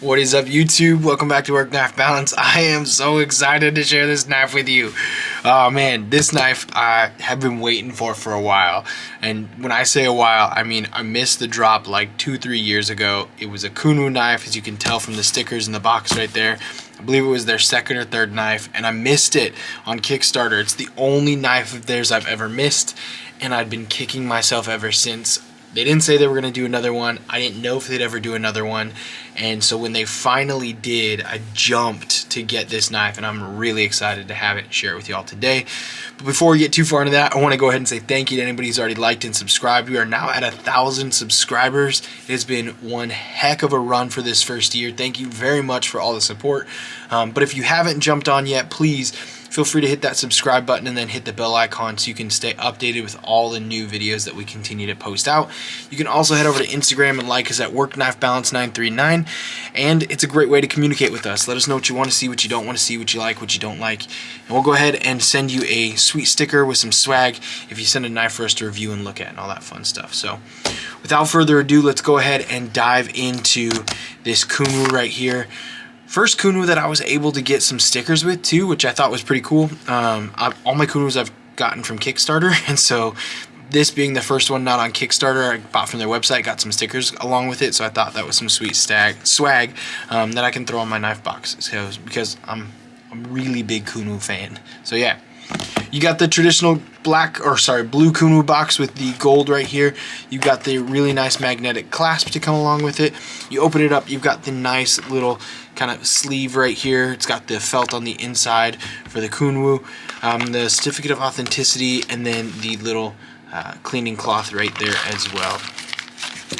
What is up, YouTube? Welcome back to Work Knife Balance. I am so excited to share this knife with you. Oh man, this knife I have been waiting for a while. And when I say a while, I mean I missed the drop like 2-3 years ago. It was a Kunwu knife, as you can tell from the stickers in the box right there. I believe it was their second or third knife, and I missed it on Kickstarter. It's the only knife of theirs I've ever missed, and I've been kicking myself ever since. They didn't say they were going to do another one. I didn't know if they'd ever do another one. And so when they finally did, I jumped to get this knife, and I'm really excited to have it and share it with y'all today. But before we get too far into that, I want to go ahead and say thank you to anybody who's already liked and subscribed. We are now at 1,000 subscribers. It has been one heck of a run for this first year. Thank you very much for all the support. But if you haven't jumped on yet, please feel free to hit that subscribe button and then hit the bell icon so you can stay updated with all the new videos that we continue to post out. You can also head over to Instagram and like us at WorkKnifeBalance939, and it's a great way to communicate with us. Let us know what you want to see, what you don't want to see, what you like, what you don't like, and we'll go ahead and send you a sweet sticker with some swag if you send a knife for us to review and look at and all that fun stuff. So without further ado, let's go ahead and dive into this Kunwu right here. First Kunwu that I was able to get some stickers with too, which I thought was pretty cool. All my Kunwus I've gotten from Kickstarter, and so this being the first one not on Kickstarter, I bought from their website, got some stickers along with it, so I thought that was some sweet swag that I can throw on my knife box, because I'm a really big Kunwu fan. So yeah. You got the traditional blue Kunwu box with the gold right here. You've got the really nice magnetic clasp to come along with it. You open it up, you've got the nice little kind of sleeve right here. It's got the felt on the inside for the Kunwu, the certificate of authenticity, and then the little cleaning cloth right there as well.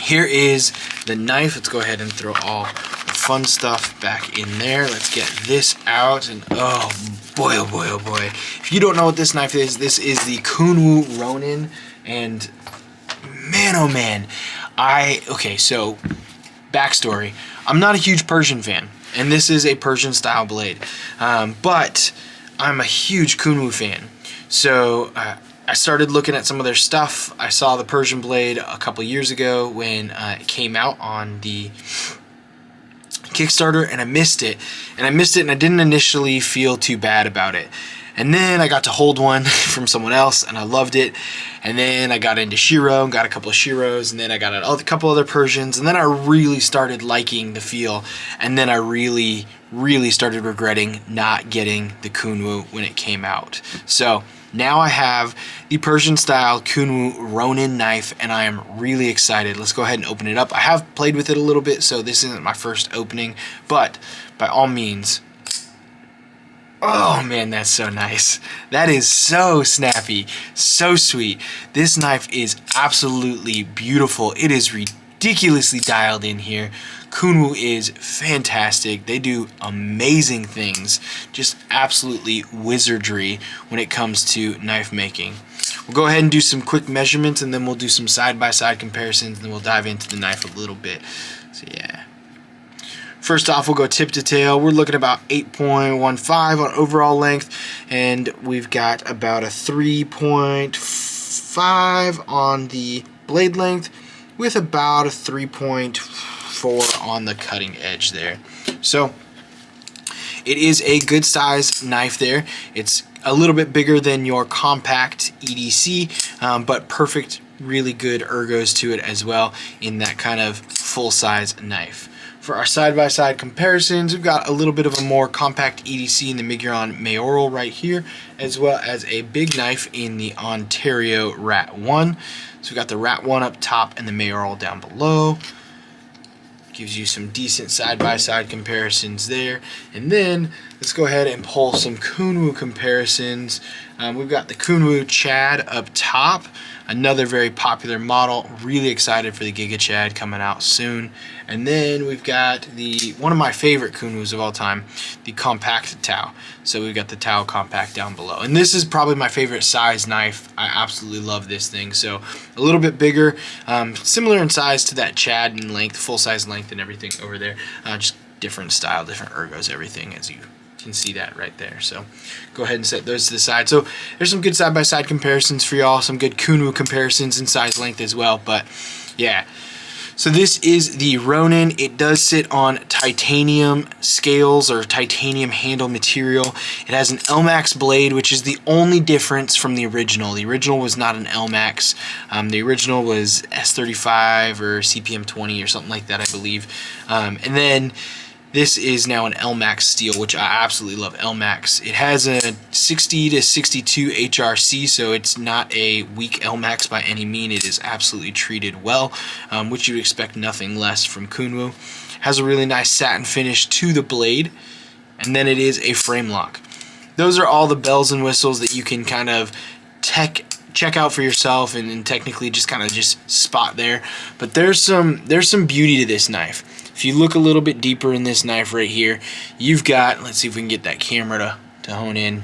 Here is the knife. Let's go ahead and throw all the fun stuff back in there. Let's get this out, and oh boy, oh boy, oh boy. If you don't know what this knife is, this is the Kunwu Ronin, and man, oh man. Okay, so backstory. I'm not a huge Persian fan, and this is a Persian style blade, but I'm a huge Kunwu fan. So I started looking at some of their stuff. I saw the Persian blade a couple years ago when it came out on the Kickstarter, and I missed it. And I didn't initially feel too bad about it. And then I got to hold one from someone else, and I loved it. And then I got into Shiro and got a couple of Shiros, and then I got a couple other Persians, and then I really started liking the feel. And then I really started regretting not getting the Kunwu when it came out. So now I have the Persian style Kunwu Ronin knife, and I am really excited. Let's go ahead and open it up. I have played with it a little bit, so this isn't my first opening, but by all means, oh man, that's so nice. That is so snappy, so sweet. This knife is absolutely beautiful. It is ridiculously dialed in here. Kunwu is fantastic. They do amazing things, just absolutely wizardry when it comes to knife making. We'll go ahead and do some quick measurements, and then we'll do some side-by-side comparisons, and then we'll dive into the knife a little bit. So yeah. First off, we'll go tip to tail. We're looking about 8.15 on overall length, and we've got about a 3.5 on the blade length, with about a 3.4 on the cutting edge there. So it is a good size knife there. It's a little bit bigger than your compact EDC, but perfect, really good ergos to it as well in that kind of full-size knife. For our side-by-side comparisons, we've got a little bit of a more compact EDC in the Miguron Mayoral right here, as well as a big knife in the Ontario Rat 1. So we've got the Rat 1 up top and the Mayoral down below. Gives you some decent side-by-side comparisons there. And then let's go ahead and pull some Kunwu comparisons. We've got the Kunwu Chad up top, another very popular model. Really excited for the Giga Chad coming out soon. And then we've got one of my favorite Kunwus of all time, the Compact Tau. So we've got the Tau Compact down below. And this is probably my favorite size knife. I absolutely love this thing. So a little bit bigger, similar in size to that Chad in length, full-size length and everything over there. Just different style, different ergos, everything, as you can see that right there. So go ahead and set those to the side. So there's some good side-by-side comparisons for y'all, some good Kunwu comparisons in size length as well. But yeah, So this is the Ronin. It does sit on titanium scales or titanium handle material. It has an LMAX blade, which is the only difference from the original. The original was not an LMAX. The original was S35 or CPM 20 or something like that, I believe. And then this is now an LMAX steel, which I absolutely love LMAX. It has a 60 to 62 HRC, so it's not a weak LMAX by any mean. It is absolutely treated well, which you would expect nothing less from Kunwu. Has a really nice satin finish to the blade, and then it is a frame lock. Those are all the bells and whistles that you can kind of check out for yourself and technically just kind of just spot there. But there's some beauty to this knife. If you look a little bit deeper in this knife right here, you've got, let's see if we can get that camera to hone in.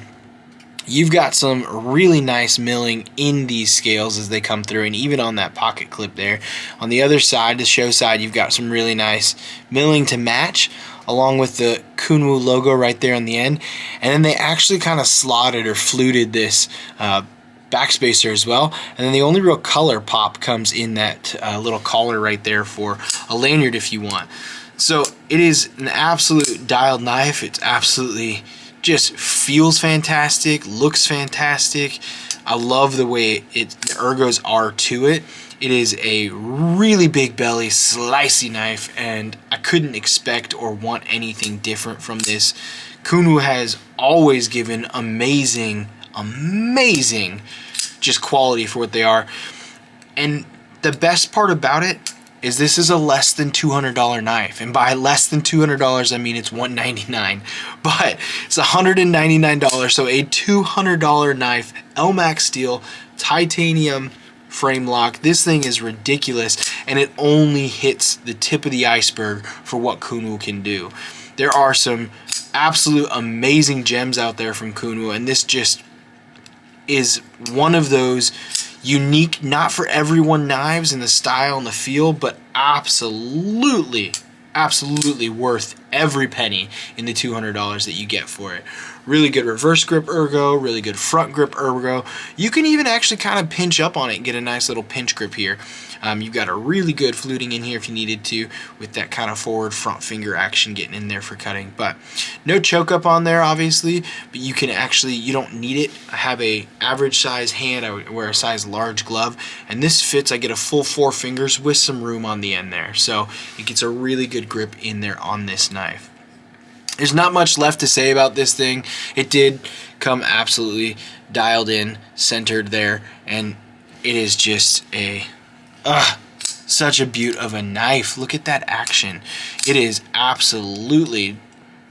You've got some really nice milling in these scales as they come through, and even on that pocket clip there. On the other side, the show side, you've got some really nice milling to match, along with the Kunwu logo right there on the end. And then they actually kind of slotted or fluted this backspacer as well, and then the only real color pop comes in that little collar right there for a lanyard if you want. So it is an absolute dialed knife. It's absolutely just feels fantastic, looks fantastic. I love the way the ergos are to it. It is a really big belly, slicey knife, and I couldn't expect or want anything different from this. Kunwu has always given amazing just quality for what they are. And the best part about it is this is a less than $200 knife, and by less than $200 I mean it's $199, but it's $199. So a $200 knife, LMAX steel, titanium frame lock. This thing is ridiculous, and it only hits the tip of the iceberg for what Kunwu can do. There are some absolute amazing gems out there from Kunwu, and this just is one of those unique, not for everyone knives in the style and the feel, but absolutely worth every penny in the $200 that you get for it. Really good reverse grip ergo, really good front grip ergo. You can even actually kind of pinch up on it and get a nice little pinch grip here. You've got a really good fluting in here if you needed to, with that kind of forward front finger action getting in there for cutting. But no choke up on there, obviously, but you can actually, you don't need it. I have a average size hand, I wear a size large glove, and this fits. I get a full 4 fingers with some room on the end there, so it gets a really good grip in there on this knife. There's not much left to say about this thing. It did come absolutely dialed in, centered there, and it is just such a beaut of a knife. Look at that action. It is absolutely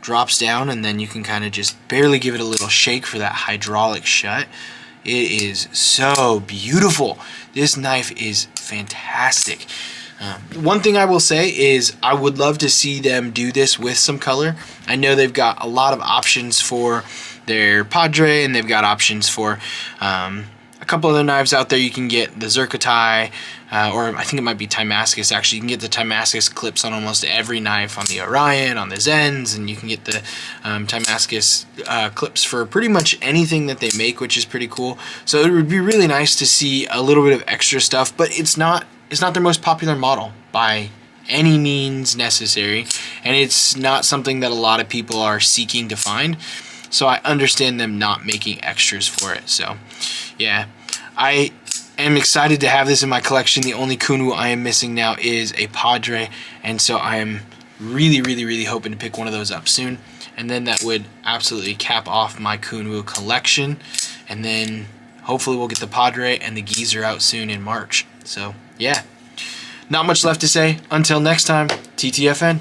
drops down, and then you can kind of just barely give it a little shake for that hydraulic shut. It is so beautiful. This knife is fantastic. One thing I will say is I would love to see them do this with some color. I know they've got a lot of options for their Padre, and they've got options for a couple other knives out there. You can get the Zircotai, or I think it might be Timascus actually. You can get the Timascus clips on almost every knife, on the Orion, on the Zens, and you can get the Timascus clips for pretty much anything that they make, which is pretty cool. So it would be really nice to see a little bit of extra stuff, but it's not their most popular model by any means necessary, and it's not something that a lot of people are seeking to find. So I understand them not making extras for it. So yeah, I am excited to have this in my collection. The only Kunwu I am missing now is a Padre, and so I am really hoping to pick one of those up soon, and then that would absolutely cap off my Kunwu collection, and then hopefully we'll get the Padre and the Geezer out soon in March. So yeah, not much left to say. Until next time, TTFN.